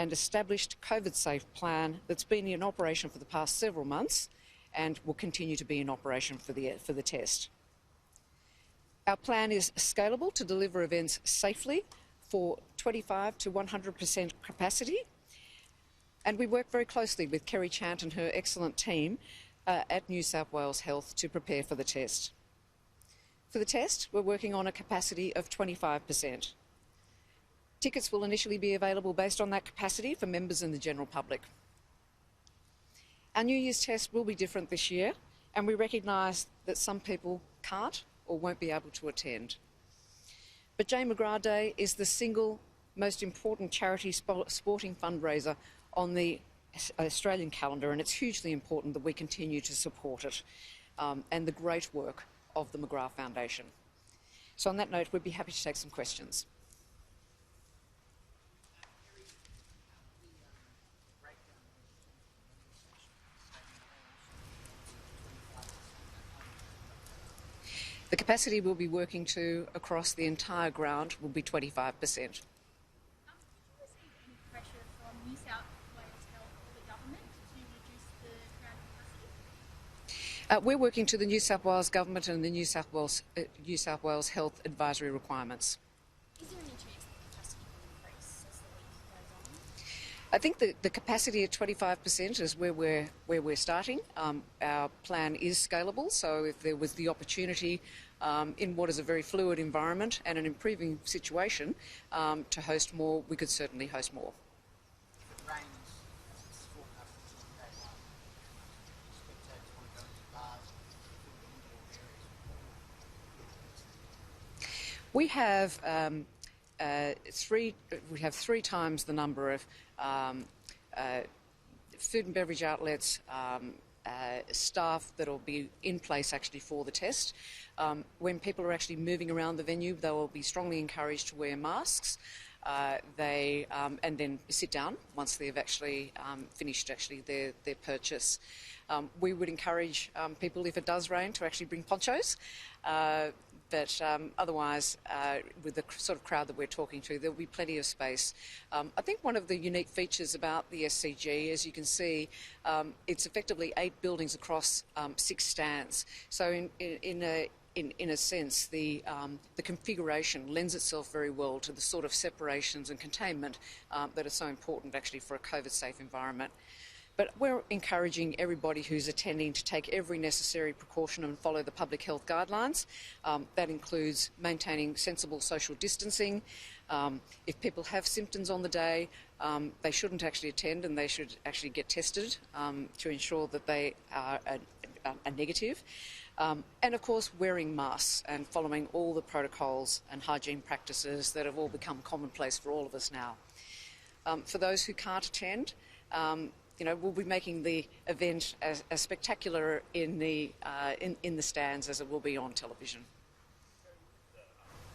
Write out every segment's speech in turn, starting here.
and established COVID-safe plan that's been in operation for the past several months and will continue to be in operation for the test. Our plan is scalable to deliver events safely for 25 to 100% capacity, and we work very closely with Kerri Chant and her excellent team at New South Wales Health to prepare for the test. For the test, we're working on a capacity of 25%. Tickets will initially be available based on that capacity for members and the general public. Our New Year's test will be different this year, and we recognise that some people can't or won't be able to attend. But Jane McGrath Day is the single most important charity sporting fundraiser on the Australian calendar, and it's hugely important that we continue to support it and the great work of the McGrath Foundation. So on that note, we'd be happy to take some questions. The capacity we'll be working to across the entire ground will be 25%. Did you receive any pressure from New South Wales Health or the government to reduce the crowd capacity? We're working to the New South Wales Government and the New South Wales Health advisory requirements. Is there any chance that the capacity will increase as the week goes on? I think the capacity at 25% is where we're starting. Our plan is scalable, so if there was the opportunity in what is a very fluid environment and an improving situation to host more, we could certainly host more. If it rains, as it's forecasted to on day one, spectators want to go into bars, We have three times the number of food and beverage outlets, staff that will be in place actually for the test. When people are actually moving around the venue, they will be strongly encouraged to wear masks. And then sit down once they've actually finished their purchase. We would encourage people, if it does rain, to actually bring ponchos. But otherwise, with the sort of crowd that we're talking to, there'll be plenty of space. I think one of the unique features about the SCG, as you can see, it's effectively 8 buildings across 6 stands. So in a sense, the configuration lends itself very well to the sort of separations and containment that are so important actually for a COVID-safe environment. But we're encouraging everybody who's attending to take every necessary precaution and follow the public health guidelines. That includes maintaining sensible social distancing. If people have symptoms on the day, they shouldn't actually attend, and they should actually get tested to ensure that they are negative. And of course, wearing masks and following all the protocols and hygiene practices that have all become commonplace for all of us now. For those who can't attend, we'll be making the event as spectacular in the stands as it will be on television.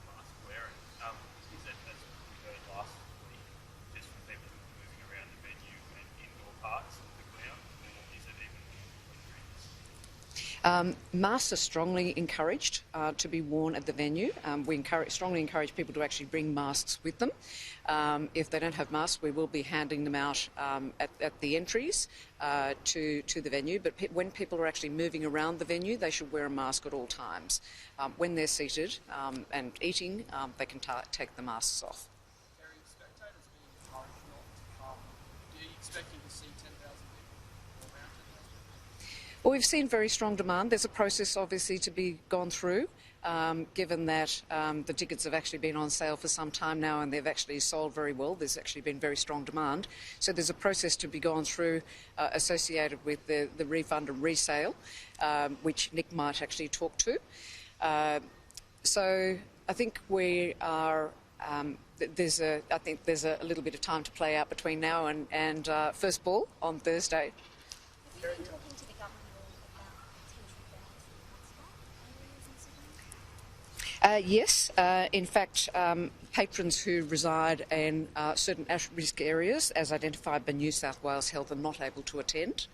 Mask wearing, is it, as we heard last week, just for people who are moving around the venue and indoor parts of the ground, or is it even Masks are strongly encouraged to be worn at the venue. We strongly encourage people to actually bring masks with them. If they don't have masks, we will be handing them out at the entries to the venue. But when people are actually moving around the venue, they should wear a mask at all times. When they're seated and eating, they can take the masks off. Kerri, spectators being encouraged not to come. Are you expecting to see 10,000 people around it? Well, we've seen very strong demand. There's a process, obviously, to be gone through, given that the tickets have actually been on sale for some time now and they've actually sold very well. There's actually been very strong demand. So there's a process to be gone through associated with the refund and resale, which Nick might actually talk to. So I think we are... I think there's a little bit of time to play out between now and first ball on Thursday. Have you been talking to the government about potential bans in hotspot areas in Sydney? Yes. In fact, patrons who reside in certain at-risk areas, as identified by New South Wales Health, are not able to attend.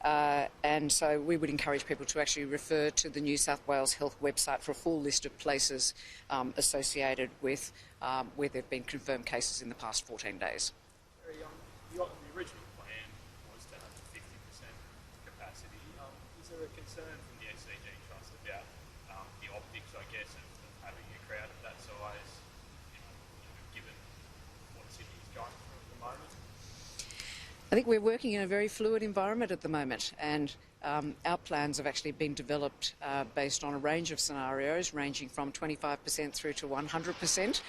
And so we would encourage people to actually refer to the New South Wales Health website for a full list of places associated with where there have been confirmed cases in the past 14 days. Kerri, The original plan was to have a 50% capacity. Is there a concern from the SCG Trust about the optics, I guess, of having a crowd of that size, given what Sydney's going through at the moment? I think we're working in a very fluid environment at the moment, and our plans have actually been developed based on a range of scenarios, ranging from 25% through to 100%.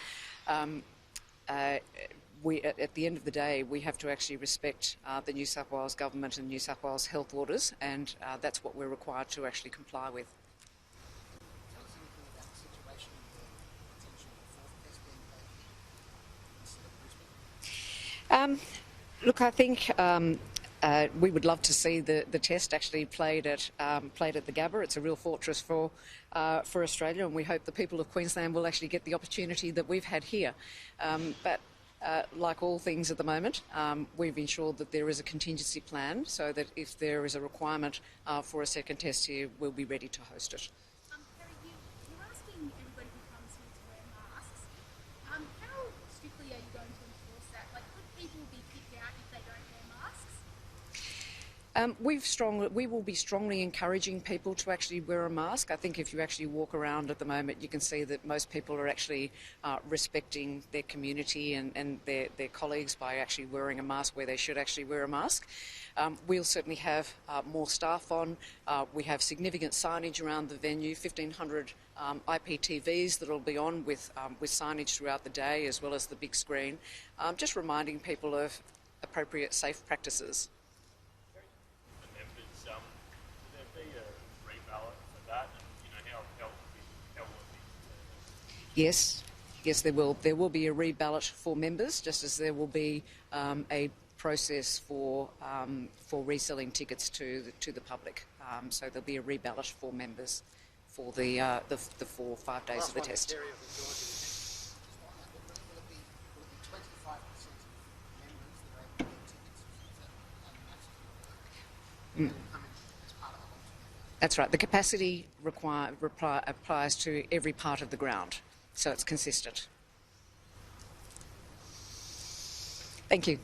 At the end of the day, we have to actually respect the New South Wales Government and New South Wales health orders, and that's what we're required to actually comply with. Tell us anything about the situation of the potential fourth test being played here instead of Brisbane. Look, I think we would love to see the test actually played at the Gabba. It's a real fortress for Australia, and we hope the people of Queensland will actually get the opportunity that we've had here. But like all things at the moment, we've ensured that there is a contingency plan so that if there is a requirement for a second test here, we'll be ready to host it. Kerri, you're asking everybody who comes here to wear masks. How strictly are you going to enforce that? Like, could people be kicked out if they don't wear masks? We will be strongly encouraging people to actually wear a mask. I think if you actually walk around at the moment, you can see that most people are actually respecting their community and their colleagues by actually wearing a mask where they should actually wear a mask. We'll certainly have more staff on. We have significant signage around the venue, 1,500 IPTVs that will be on with signage throughout the day, as well as the big screen, just reminding people of appropriate safe practices. Yes, there will. There will be a reballot for members, just as there will be a process for reselling tickets to the public. So there'll be a reballot for members for the 4 or 5 days of the test. Kerri, of the Georgia event. Will it be 25% of members that are able to get tickets? Is that maximum? Come in as part of the whole thing? That's right. The capacity applies to every part of the ground, so it's consistent. Thank you.